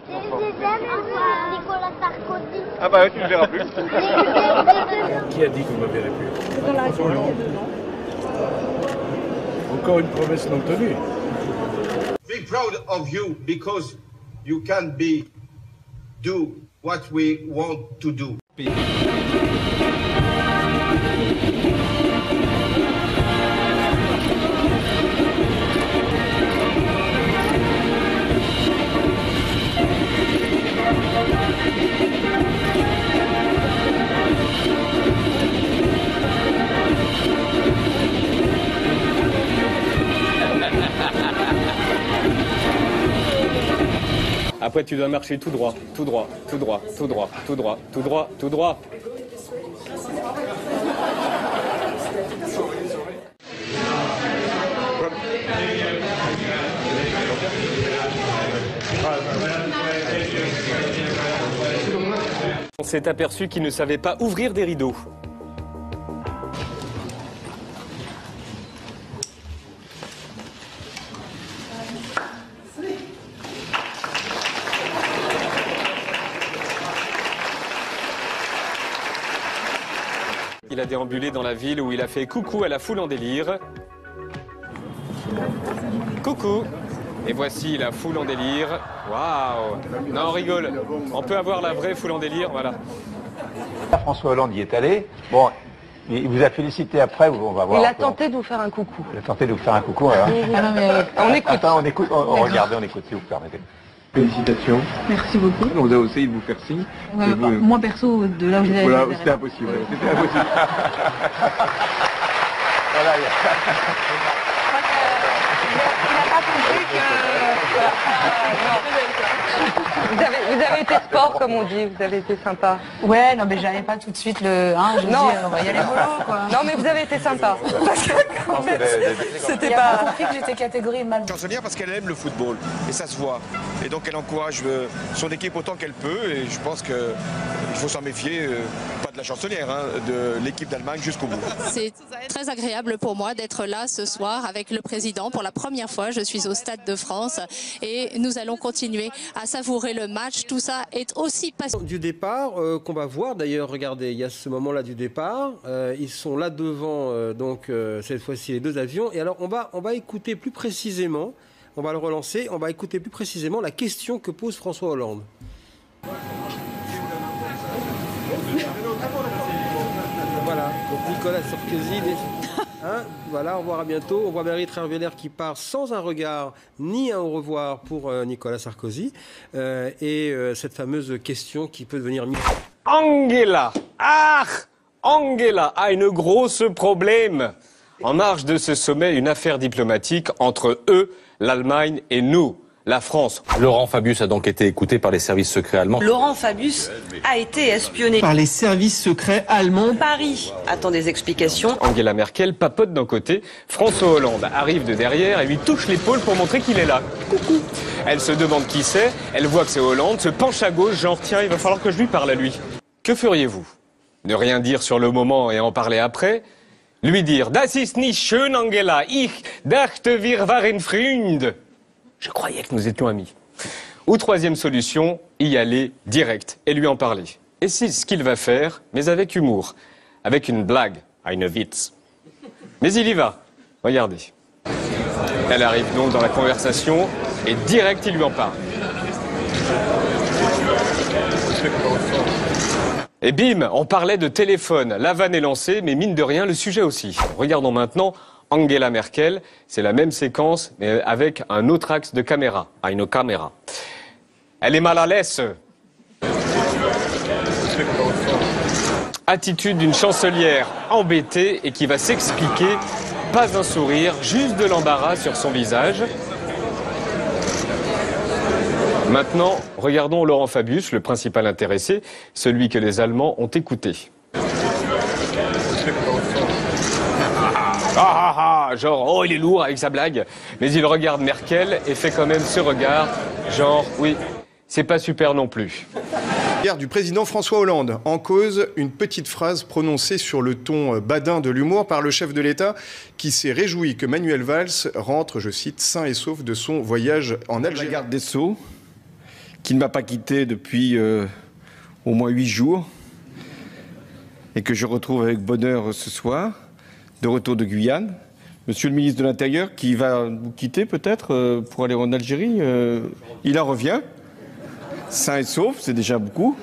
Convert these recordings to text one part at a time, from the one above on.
J'ai jamais vu Nicolas Sarkozy. Ah bah tu ne le verras plus. Qui a dit qu'on ne me verrait plus? François Hollande. Encore une promesse non tenue. Be proud of you because you can do what we want to do. Après, tu dois marcher tout droit, tout droit, tout droit, tout droit, tout droit, tout droit, tout droit. On s'est aperçu qu'il ne savait pas ouvrir des rideaux. Il a déambulé dans la ville où il a fait coucou à la foule en délire. Coucou. Et voici la foule en délire. Waouh. Non, on rigole. On peut avoir la vraie foule en délire, voilà. François Hollande y est allé. Bon, il vous a félicité après, on va voir. Il a tenté de vous faire un coucou. Il a tenté de vous faire un coucou, alors. Ah non, mais on écoute. Attends, on écoute, regardez, on écoute, si vous permettez. Félicitations. Merci beaucoup. On vous a essayé de vous faire signe. Moi perso, de là où vous avez... Voilà, c'était impossible. C'était impossible. Voilà, Il n'a pas compris que... Vous avez été sport, comme on dit, vous avez été sympa. Ouais, non, mais j'avais pas tout de suite le... Hein, je Non. dis, on va y aller mollo, quoi. Non, mais vous avez été sympa. Parce que quand même, c'était Il a pas... pas compris que j'étais catégorie mal. Chansonnière parce qu'elle aime le football et ça se voit. Et donc elle encourage son équipe autant qu'elle peut et je pense qu'il faut s'en méfier, pas de la chansonnière, hein, de l'équipe d'Allemagne jusqu'au bout. C'est très agréable pour moi d'être là ce soir avec le président. Pour la première fois, je suis au Stade de France et nous allons continuer à savourer le match. Tout ça est aussi passionnant. Du départ, qu'on va voir d'ailleurs, regardez, il y a ce moment-là du départ. Ils sont là devant, donc cette fois-ci, les deux avions. Et alors, on va écouter plus précisément, on va le relancer, on va écouter plus précisément la question que pose François Hollande. Voilà, donc Nicolas Sarkozy, hein, voilà, au revoir, à bientôt. On voit Valérie Trierweiler qui part sans un regard ni un au revoir pour Nicolas Sarkozy. Cette fameuse question qui peut devenir... Angela a une grosse problème. En marge de ce sommet, une affaire diplomatique entre eux, l'Allemagne et nous, la France. Laurent Fabius a donc été écouté par les services secrets allemands. Laurent Fabius a été espionné par les services secrets allemands. Paris attend des explications. Angela Merkel papote d'un côté, François Hollande arrive de derrière et lui touche l'épaule pour montrer qu'il est là. Coucou. Elle se demande qui c'est, elle voit que c'est Hollande, se penche à gauche, genre tiens, il va falloir que je lui parle à lui. Que feriez-vous? Ne rien dire sur le moment et en parler après? Lui dire « Das ist nicht schön, Angela, ich dachte wir waren Freund ». Je croyais que nous étions amis. Ou troisième solution, y aller direct et lui en parler. Et c'est ce qu'il va faire, mais avec humour, avec une blague, eine Witz. Mais il y va, regardez. Elle arrive donc dans la conversation et direct il lui en parle. Et bim, on parlait de téléphone. La vanne est lancée, mais mine de rien, le sujet aussi. Regardons maintenant Angela Merkel. C'est la même séquence, mais avec un autre axe de caméra. Une caméra. Elle est mal à l'aise. Attitude d'une chancelière embêtée et qui va s'expliquer. Pas un sourire, juste de l'embarras sur son visage. Maintenant, regardons Laurent Fabius, le principal intéressé, celui que les Allemands ont écouté. Genre, oh, il est lourd avec sa blague. Mais il regarde Merkel et fait quand même ce regard, genre, oui, c'est pas super non plus. Du président François Hollande, en cause une petite phrase prononcée sur le ton badin de l'humour par le chef de l'État qui s'est réjoui que Manuel Valls rentre, je cite, sain et sauf de son voyage en Algérie. La garde des Sceaux qui ne m'a pas quitté depuis au moins 8 jours et que je retrouve avec bonheur ce soir, de retour de Guyane. Monsieur le ministre de l'Intérieur, qui va vous quitter peut-être pour aller en Algérie, il en revient, sain et sauf, c'est déjà beaucoup.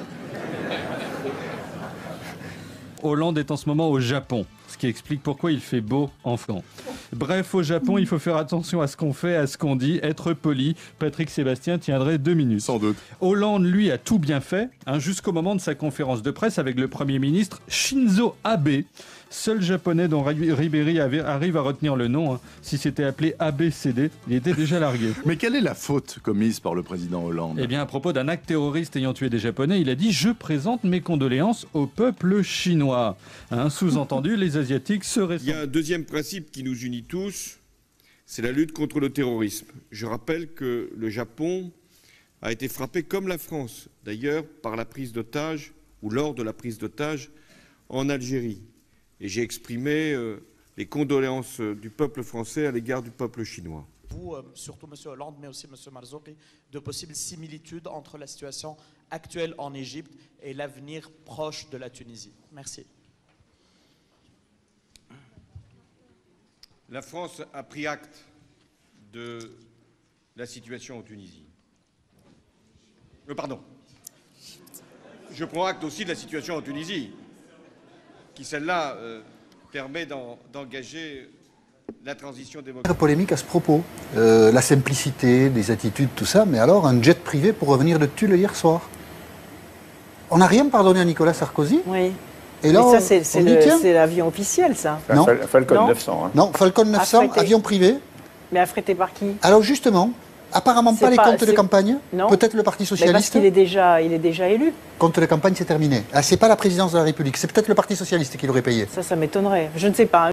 Hollande est en ce moment au Japon, ce qui explique pourquoi il fait beau en France. Bref, au Japon, il faut faire attention à ce qu'on fait, à ce qu'on dit, être poli. Patrick Sébastien tiendrait 2 minutes. Sans doute. Hollande, lui, a tout bien fait, jusqu'au moment de sa conférence de presse avec le Premier ministre Shinzo Abe. Seul japonais dont Ribéry arrive à retenir le nom. Si c'était appelé ABCD, il était déjà largué. Mais quelle est la faute commise par le président Hollande? Eh bien, à propos d'un acte terroriste ayant tué des Japonais, il a dit « Je présente mes condoléances au peuple chinois ». Sous-entendu, les Asiatiques seraient... Il y a un deuxième principe qui nous unit tous, c'est la lutte contre le terrorisme. Je rappelle que le Japon a été frappé, comme la France, d'ailleurs, par la prise d'otages, ou lors de la prise d'otages, en Algérie. Et j'ai exprimé les condoléances du peuple français à l'égard du peuple chinois. Vous, surtout M. Hollande, mais aussi M. Marzouki, de possibles similitudes entre la situation actuelle en Égypte et l'avenir proche de la Tunisie. Merci. La France a pris acte de la situation en Tunisie. Pardon. Je prends acte aussi de la situation en Tunisie, qui celle-là permet d'engager la transition démocratique. Très polémique à ce propos. La simplicité, des attitudes, tout ça, mais alors un jet privé pour revenir de Tulle hier soir. On n'a rien pardonné à Nicolas Sarkozy. Oui. Et là, mais ça, c'est l'avion officiel, ça. Non. Falcon 900. Hein. Non, Falcon 900, affrété. avion privé. Mais affrété par qui? Alors justement, apparemment pas les comptes de campagne. Peut-être le Parti Socialiste. Mais parce qu'il est déjà élu. Compte de campagne, c'est terminé. Ah, c'est pas la présidence de la République, c'est peut-être le Parti Socialiste qui l'aurait payé. Ça m'étonnerait. Je ne sais pas.